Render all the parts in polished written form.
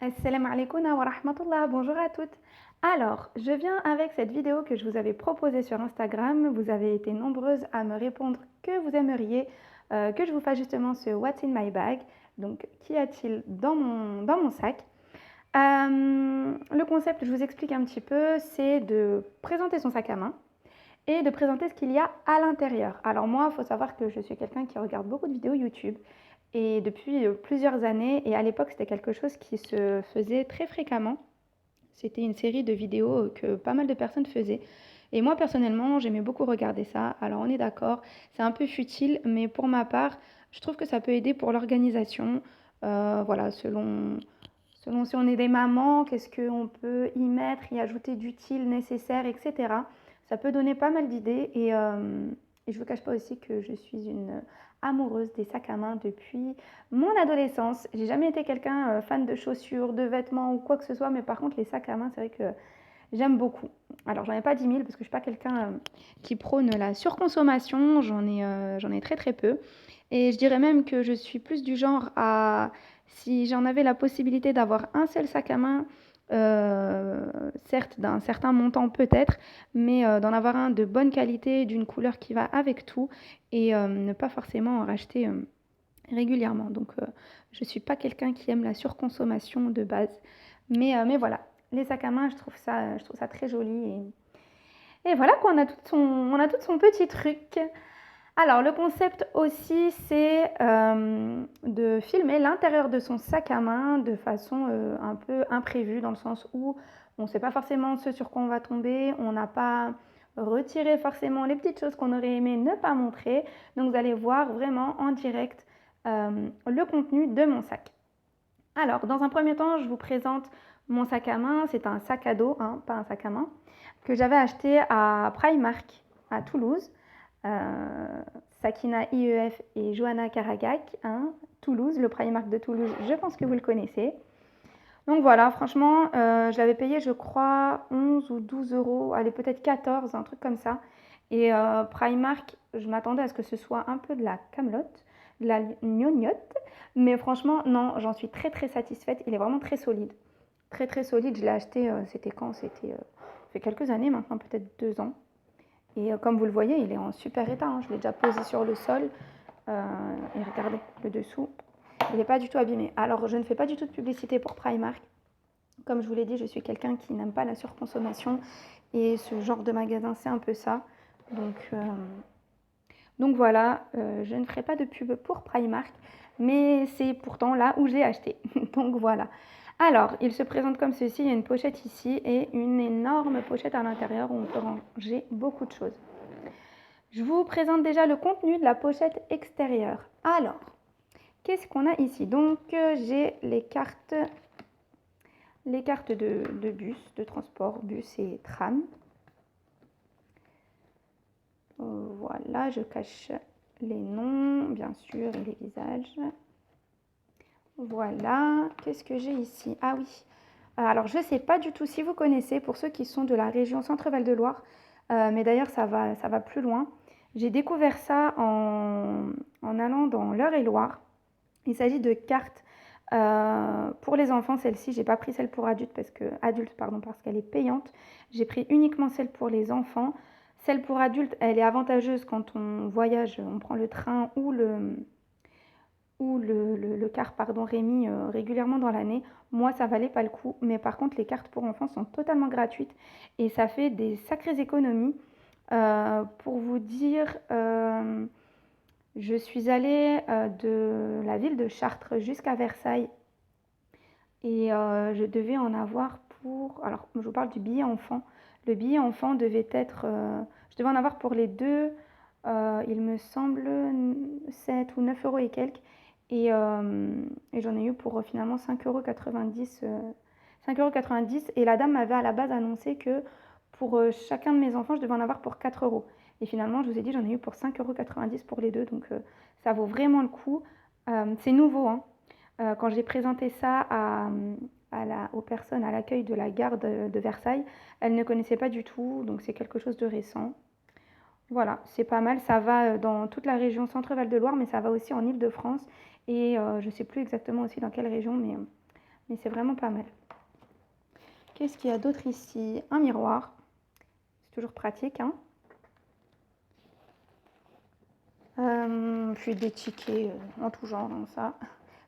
Assalamu alaikum wa rahmatullah, bonjour à toutes. Alors, je viens avec cette vidéo que je vous avais proposée sur Instagram. Vous avez été nombreuses à me répondre que vous aimeriez que je vous fasse justement ce What's in my bag. Donc, qu'y a-t-il dans mon sac? Le concept, je vous explique un petit peu, c'est de présenter son sac à main et de présenter ce qu'il y a à l'intérieur. Alors moi, il faut savoir que je suis quelqu'un qui regarde beaucoup de vidéos YouTube et depuis plusieurs années, et à l'époque c'était quelque chose qui se faisait très fréquemment. C'était une série de vidéos que pas mal de personnes faisaient. Et moi personnellement, j'aimais beaucoup regarder ça. Alors on est d'accord, c'est un peu futile, mais pour ma part, je trouve que ça peut aider pour l'organisation. Voilà, selon si on est des mamans, qu'est-ce qu'on peut y mettre, y ajouter d'utile, nécessaire, etc. Ça peut donner pas mal d'idées et je ne vous cache pas aussi que je suis une amoureuse des sacs à main depuis mon adolescence. J'ai jamais été quelqu'un fan de chaussures, de vêtements ou quoi que ce soit, mais par contre les sacs à main, c'est vrai que j'aime beaucoup. Alors j'en ai pas 10 000 parce que je suis pas quelqu'un qui prône la surconsommation, j'en ai très très peu. Et je dirais même que je suis plus du genre à, si j'en avais la possibilité d'avoir un seul sac à main, certes d'un certain montant peut-être, mais d'en avoir un de bonne qualité, d'une couleur qui va avec tout, et ne pas forcément en racheter régulièrement. Donc je ne suis pas quelqu'un qui aime la surconsommation de base. Mais voilà, les sacs à main, je trouve ça très joli. Et voilà quoi, on a tout son petit truc. Alors, le concept aussi, c'est de filmer l'intérieur de son sac à main de façon un peu imprévue, dans le sens où on ne sait pas forcément ce sur quoi on va tomber, on n'a pas retiré forcément les petites choses qu'on aurait aimé ne pas montrer. Donc, vous allez voir vraiment en direct le contenu de mon sac. Alors, dans un premier temps, je vous présente mon sac à main. C'est un sac à dos, hein, pas un sac à main, que j'avais acheté à Primark à Toulouse. Euh, Sakina IEF et Johanna Karagak, hein, Toulouse, le Primark de Toulouse, je pense que vous le connaissez. Donc voilà, franchement, je l'avais payé, je crois, 11 ou 12 euros, allez, peut-être 14, un truc comme ça. Et Primark, je m'attendais à ce que ce soit un peu de la camelote, de la gnognotte. Mais franchement, non, j'en suis très très satisfaite. Il est vraiment très solide. Très très solide. Je l'ai acheté, c'était quand? C'était ça fait quelques années maintenant, peut-être 2 ans. Et comme vous le voyez, il est en super état, hein. Je l'ai déjà posé sur le sol. Et regardez, le dessous, il n'est pas du tout abîmé. Alors, je ne fais pas du tout de publicité pour Primark. Comme je vous l'ai dit, je suis quelqu'un qui n'aime pas la surconsommation. Et ce genre de magasin, c'est un peu ça. Donc voilà, je ne ferai pas de pub pour Primark, mais c'est pourtant là où j'ai acheté. Donc voilà. Alors, il se présente comme ceci, il y a une pochette ici et une énorme pochette à l'intérieur où on peut ranger beaucoup de choses. Je vous présente déjà le contenu de la pochette extérieure. Alors, qu'est-ce qu'on a ici? Donc, j'ai les cartes de bus, de transport, bus et tram. Voilà, je cache les noms, bien sûr, et les visages. Voilà, qu'est-ce que j'ai ici? Ah oui, alors je ne sais pas du tout si vous connaissez, pour ceux qui sont de la région Centre-Val de Loire, mais d'ailleurs ça va plus loin. J'ai découvert ça en allant dans l'Eure-et-Loire. Il s'agit de cartes pour les enfants. Celle-ci, j'ai pas pris celle pour adultes, pardon, parce qu'elle est payante. J'ai pris uniquement celle pour les enfants. Celle pour adultes, elle est avantageuse quand on voyage, on prend le train ou le car pardon, Rémi régulièrement dans l'année. Moi, ça valait pas le coup. Mais par contre, les cartes pour enfants sont totalement gratuites et ça fait des sacrées économies. Pour vous dire, je suis allée de la ville de Chartres jusqu'à Versailles et je devais en avoir pour... Alors, je vous parle du billet enfant. Le billet enfant devait être... je devais en avoir pour les deux, il me semble, 7 ou 9 euros et quelques. Et j'en ai eu pour finalement 5,90 €. 5,90 € et la dame m'avait à la base annoncé que pour chacun de mes enfants, je devais en avoir pour 4 euros. Et finalement, je vous ai dit, j'en ai eu pour 5,90 € pour les deux, donc ça vaut vraiment le coup. C'est nouveau, hein. Quand j'ai présenté ça aux personnes à l'accueil de la gare de Versailles, elles ne connaissaient pas du tout, donc c'est quelque chose de récent. Voilà, c'est pas mal, ça va dans toute la région Centre-Val de Loire, mais ça va aussi en Île-de-France et je ne sais plus exactement aussi dans quelle région, mais mais c'est vraiment pas mal. Qu'est-ce qu'il y a d'autre ici? Un miroir, c'est toujours pratique, hein. Puis des tickets en tout genre, hein, ça.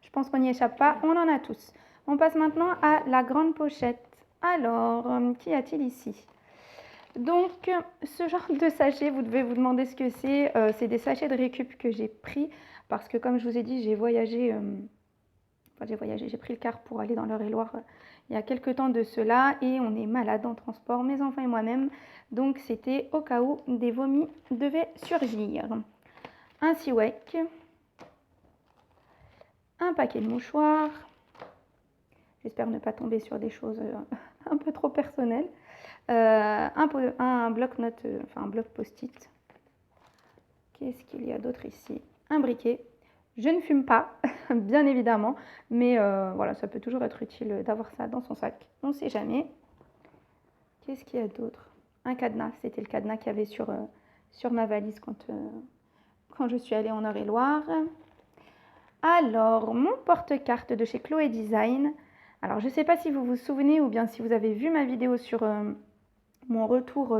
Je pense qu'on n'y échappe pas, on en a tous. On passe maintenant à la grande pochette. Alors, qu'y a-t-il ici? Donc, ce genre de sachet, vous devez vous demander ce que c'est. C'est des sachets de récup que j'ai pris parce que, comme je vous ai dit, j'ai voyagé. J'ai pris le car pour aller dans l'Eure-et-Loire il y a quelques temps de cela et on est malade en transport, mes enfants et moi-même. Donc, c'était au cas où des vomis devaient surgir. Un Siwek, un paquet de mouchoirs. J'espère ne pas tomber sur des choses un peu trop personnelles. Un bloc-notes, enfin un bloc post-it. Qu'est-ce qu'il y a d'autre ici? Un briquet. Je ne fume pas, bien évidemment, mais voilà, ça peut toujours être utile d'avoir ça dans son sac. On ne sait jamais. Qu'est-ce qu'il y a d'autre? Un cadenas. C'était le cadenas qu'il y avait sur ma valise quand je suis allée en Eure-et-Loire. Alors, mon porte-carte de chez Chloé Design. Alors, je ne sais pas si vous vous souvenez ou bien si vous avez vu ma vidéo sur mon retour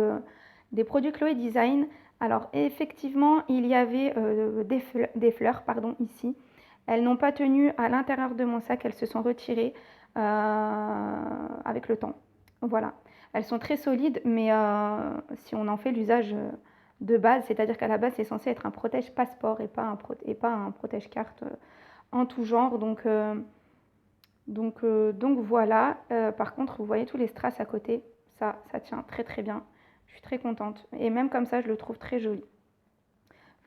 des produits Chloé Design. Alors, effectivement, il y avait des fleurs ici. Elles n'ont pas tenu à l'intérieur de mon sac, elles se sont retirées avec le temps. Voilà. Elles sont très solides, mais si on en fait l'usage de base, c'est-à-dire qu'à la base, c'est censé être un protège-passeport et pas un protège-carte en tout genre. Donc voilà. Par contre, vous voyez tous les strass à côté. Ça tient très très bien. Je suis très contente. Et même comme ça, je le trouve très joli.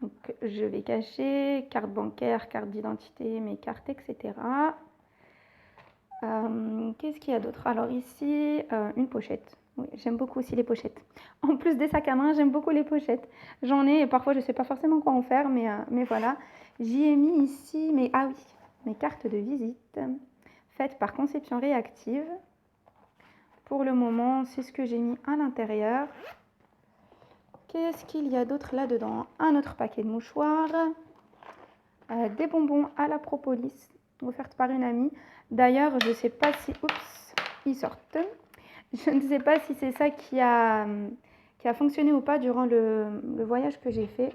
Donc, je vais cacher carte bancaire, carte d'identité, mes cartes, etc. Qu'est-ce qu'il y a d'autre? Alors ici, une pochette. Oui, j'aime beaucoup aussi les pochettes. En plus des sacs à main, j'aime beaucoup les pochettes. J'en ai et parfois je ne sais pas forcément quoi en faire, mais voilà. J'y ai mis ici, mes cartes de visite faites par Conception Réactive. Pour le moment, c'est ce que j'ai mis à l'intérieur. Qu'est-ce qu'il y a d'autre là-dedans? Un autre paquet de mouchoirs, des bonbons à la propolis, offertes par une amie. D'ailleurs, je ne sais pas si... Oups, ils sortent. Je ne sais pas si c'est ça qui a fonctionné ou pas durant le voyage que j'ai fait.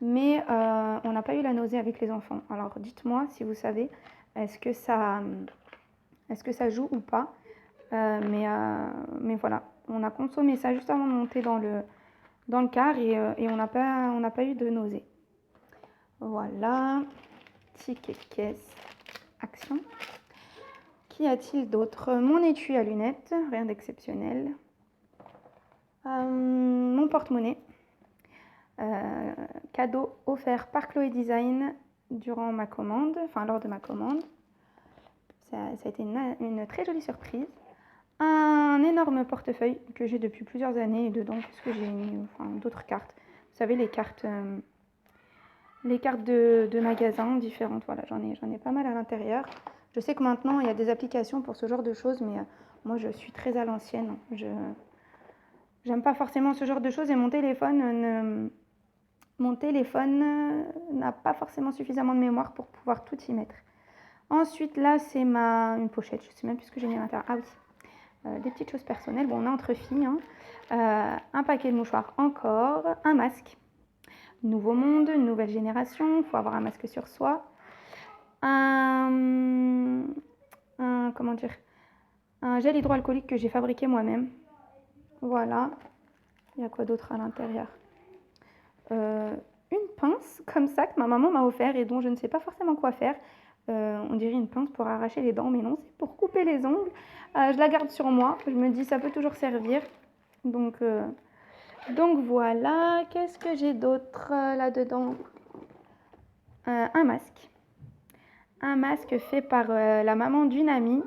Mais on n'a pas eu la nausée avec les enfants. Alors, dites-moi si vous savez, est-ce que ça joue ou pas? Mais voilà, on a consommé ça juste avant de monter dans le car et on n'a pas eu de nausée. Voilà, ticket de caisse, action. Qu'y a-t-il d'autre? Mon étui à lunettes, rien d'exceptionnel. Mon porte-monnaie, cadeau offert par Chloé Design durant ma commande, enfin lors de ma commande. Ça a été une très jolie surprise. Un énorme portefeuille que j'ai depuis plusieurs années et dedans, qu'est-ce que j'ai mis? Enfin, d'autres cartes. Vous savez, les cartes de magasins différentes. Voilà, j'en ai pas mal à l'intérieur. Je sais que maintenant, il y a des applications pour ce genre de choses, mais moi, je suis très à l'ancienne. J'aime pas forcément ce genre de choses et mon téléphone n'a pas forcément suffisamment de mémoire pour pouvoir tout y mettre. Ensuite, là, c'est une pochette. Je sais même plus ce que j'ai mis à l'intérieur. Ah oui, des petites choses personnelles. Bon, on est entre filles. Hein. Un paquet de mouchoirs encore. Un masque. Nouveau monde, nouvelle génération. Il faut avoir un masque sur soi. Comment dire, un gel hydroalcoolique que j'ai fabriqué moi-même. Voilà. Il y a quoi d'autre à l'intérieur? Une pince comme ça que ma maman m'a offert et dont je ne sais pas forcément quoi faire. On dirait une pince pour arracher les dents, mais non, c'est pour couper les ongles. Je la garde sur moi. Je me dis ça peut toujours servir. Donc voilà. Qu'est-ce que j'ai d'autre là-dedans? Un masque. Un masque fait par la maman d'une amie.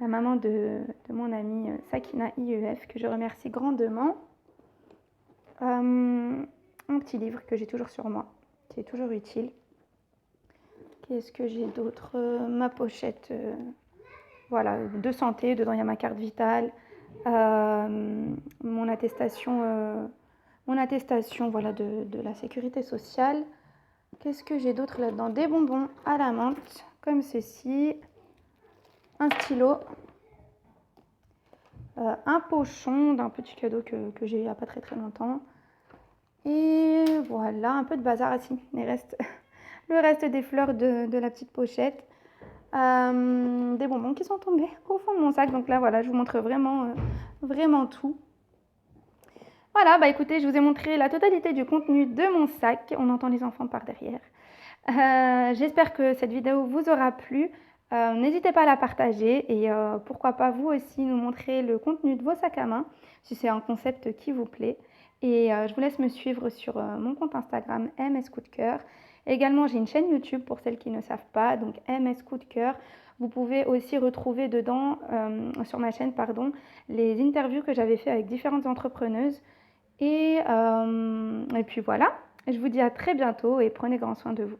La maman de mon amie Sakina IEF, que je remercie grandement. Un petit livre que j'ai toujours sur moi, qui est toujours utile. Qu'est-ce que j'ai d'autre? Ma pochette voilà, de santé. Dedans, il y a ma carte vitale, mon attestation voilà, de la sécurité sociale. Qu'est-ce que j'ai d'autre là-dedans? Des bonbons à la menthe, comme ceci. un stylo, un pochon d'un petit cadeau que j'ai eu il n'y a pas très très longtemps. Et voilà, un peu de bazar aussi, le reste des fleurs de la petite pochette. Des bonbons qui sont tombés au fond de mon sac. Donc là, voilà, je vous montre vraiment tout. Voilà, bah écoutez, je vous ai montré la totalité du contenu de mon sac. On entend les enfants par derrière. J'espère que cette vidéo vous aura plu. N'hésitez pas à la partager et pourquoi pas vous aussi nous montrer le contenu de vos sacs à main si c'est un concept qui vous plaît. Et je vous laisse me suivre sur mon compte Instagram MS Coup de Cœur. Également, j'ai une chaîne YouTube pour celles qui ne savent pas, donc MS Coup de Cœur. Vous pouvez aussi retrouver dedans, sur ma chaîne, les interviews que j'avais fait avec différentes entrepreneuses. Et puis voilà, je vous dis à très bientôt et prenez grand soin de vous.